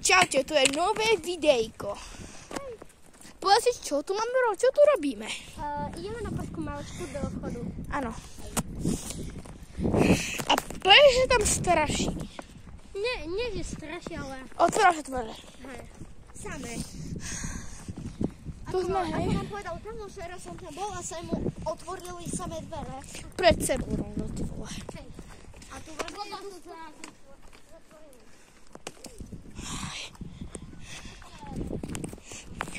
Čaute, to je nové videjko. Povedz si, čo tu máme robiť? Čo tu robíme? Ideme na pašku maločku do obchodu. Áno. A povedz, že tam straší. Nie, že straší, ale... Otváraš dvere. Hej, samé. Tu sme, hej. Ako nám povedal kamo, že raz som tam bol a sa mu otvorili samé dvere. Pred sebou rovno, ty vole. Hej. A tu vlastne...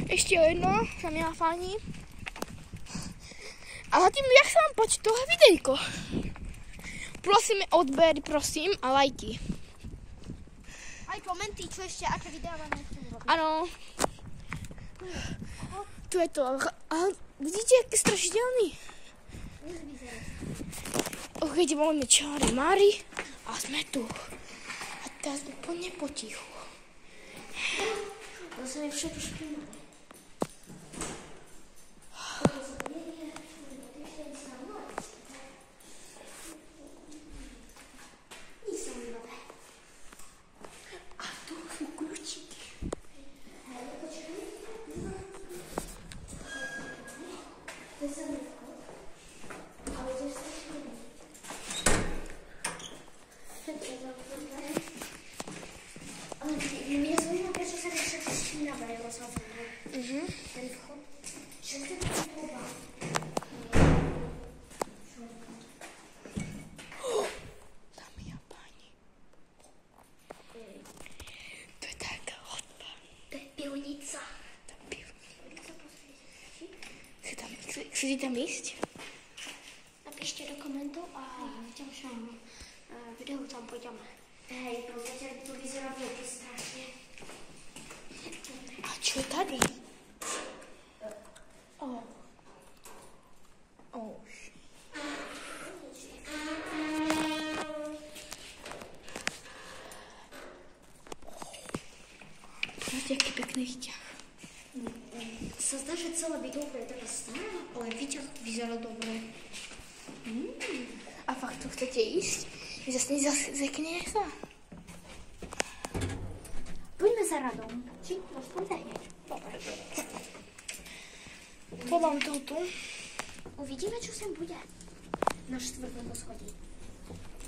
Ešte jedno, sa mi fajní. A zatím, jak sa vám páči tohle videjko? Prosím odber, prosím, a lajky. Aj komenty, čo ešte, aké videá vám nechcem robiť. Áno. Tu je to. A vidíte, aký strašidelný? Keď máme čáry mári a sme tu. A teraz úplne potichu. Zase je všetko špinavé. A tu sú kľúčiky. To je zamívko. Ale to je strašné. Ale mňa zaujíma, prečo sa všetko špinavé rozhodnuté. Ten vchod. Čo to je poba? Dámy a páni. To je taká hudba. To je pivnica. To je pivnica. Chcete tam ísť? Napíšte do komentov a v ďalšom videu tam pôjdeme. Hej, pozrite, to vyzerá veľmi strašne. A čo je tady? Pozrite, aký pekný výťah. Sa zdá, že celá bytovka je taká stará, ale výťah vyzerá dobre. A fakt tu chcete ísť? Vy zase nezekne sa? Poďme za radom. Či? Máš povedať hneď. Dobre. To mám to tu. Uvidíme, čo sem bude. Na 4. poschodí.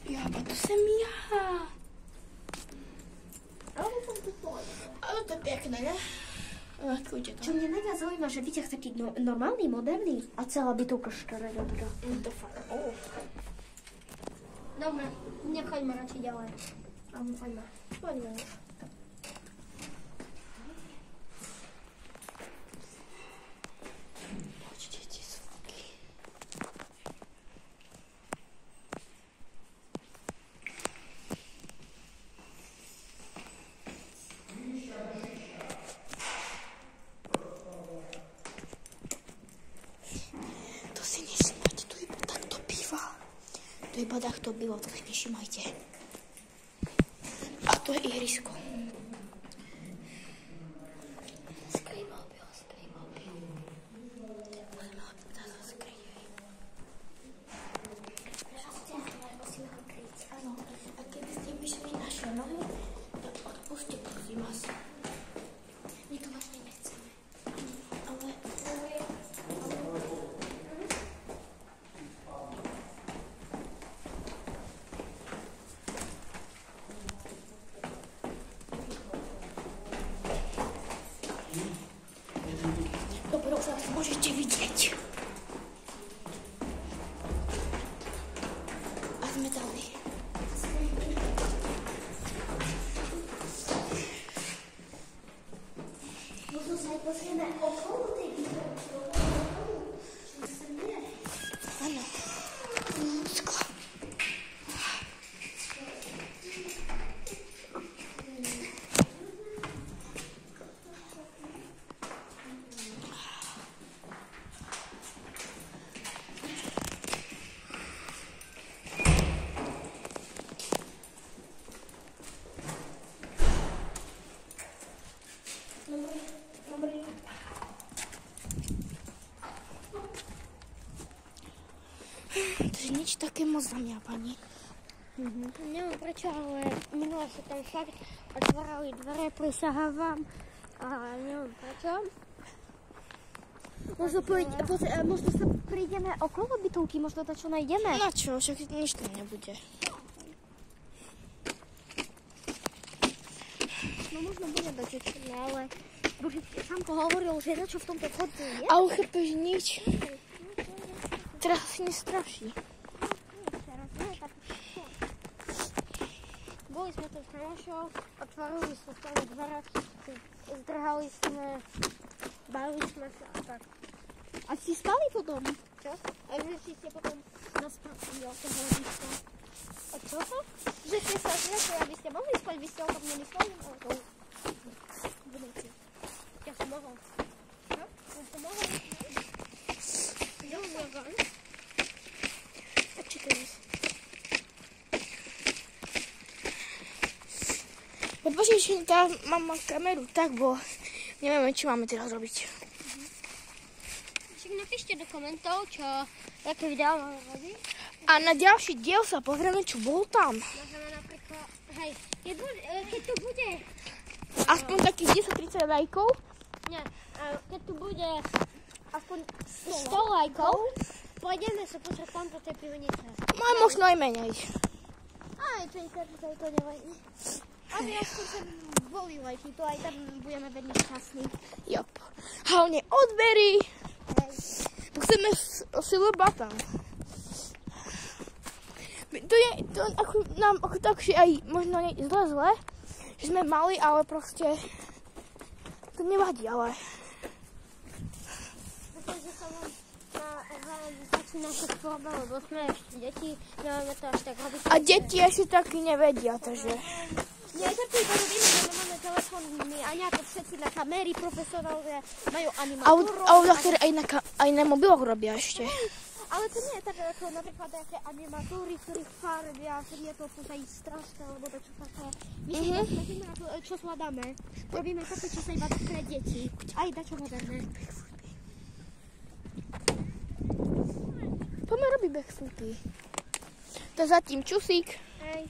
Ja, to sem ja. Ale som tu povedal. Ale to je pekné, ne? Čo mňa najviac zaujíma, že výťah taký normálny, moderný a celá bytovka škará dobrá. To fakt. Dobre, nechoďme radšej ďalej. Poďme. Poďme už. Počkejte tie zvuky. To si nevšimajte, tu iba takto býva. Tu iba takto býva, to si nevšimajte. A to je ihrisko. Skrýval by ho. Musíme ho teda skryť. Musíme ho kryť. Áno, a keby ste vyšli naše nohy, tak odpuste, prosím vás. My to vlastne nechceme. Ale... Dobre, už vás môžete vidieť. A sme tady. Možno sa aj pozrieme okolo tej bytovky. Čo sa nie? Áno. Skla. Dobrý. Takže nič také moc, dámy a páni. Neviem prečo, ale minula sa tam fakt otvárali dvere, prisahávam a neviem prečo. Možno sa prídeme okolo bytulky, možno to čo nájdeme. Na čo? Však nič tam nebude. No možno bude dočečené, ale sám to hovoril, že čo v tomto vchodze je. A uchopíš nič. Teraz si nestraší. Boli sme tu s kamošou, otvárali sme stále dvere, zdrhali sme, bavili sme sa a tak. A si spali potom? Čo? A že ste potom naspali o toho hľadiska. A čo to? Že ste sa zrekli, aby ste mohli spať, vy ste o tom nemysleli? Budúci. Ja som mohol. Čo? Ja som mohol. Dobre. A či to je? Počkej, že teraz mám kameru tak, bo nevieme, čo máme teraz robiť. Však napíšte do komentov, aké videá máme robiť. A na ďalší diel sa pozrieme, čo bolo tam. Môžeme napríklad, hej, keď tu bude... Aspoň takých 10-30 lajkov. Nie, keď tu bude aspoň 100 lajkov, pôjdeme sa pozrieť tam do tej pivnice. No možno aj menej. Aj, čo to nevadí. Aby aspoň sa boli lajky, to aj tam budeme veľmi šťastní. Jop. Hlavne odbery. Hej. Chceme silú batán. To nám takže aj možno nie zle, že sme mali, ale proste to nevadí, ale... Pretože sa vám začína sa spôsob, lebo sme ešte deti, nemáme to až tak robiť. A deti ešte taky nevedia, takže... Nie, to tu iba robíme, že máme telefón, my a nejaké všetci na kamery, profesionálne, majú animatúrov. A aj na mobiloch robia ešte. Ale to nie je tak, ako napríklad nejaké animatúry, ktorých farbia, ktorý je to aj strašné, alebo to čo také. My sa iba snažíme na to, čo zvládame. Robíme také, čo sa iba pre deti. Aj dačo moderné. Poďme robiť backflipy. To zatím čusík. Hej.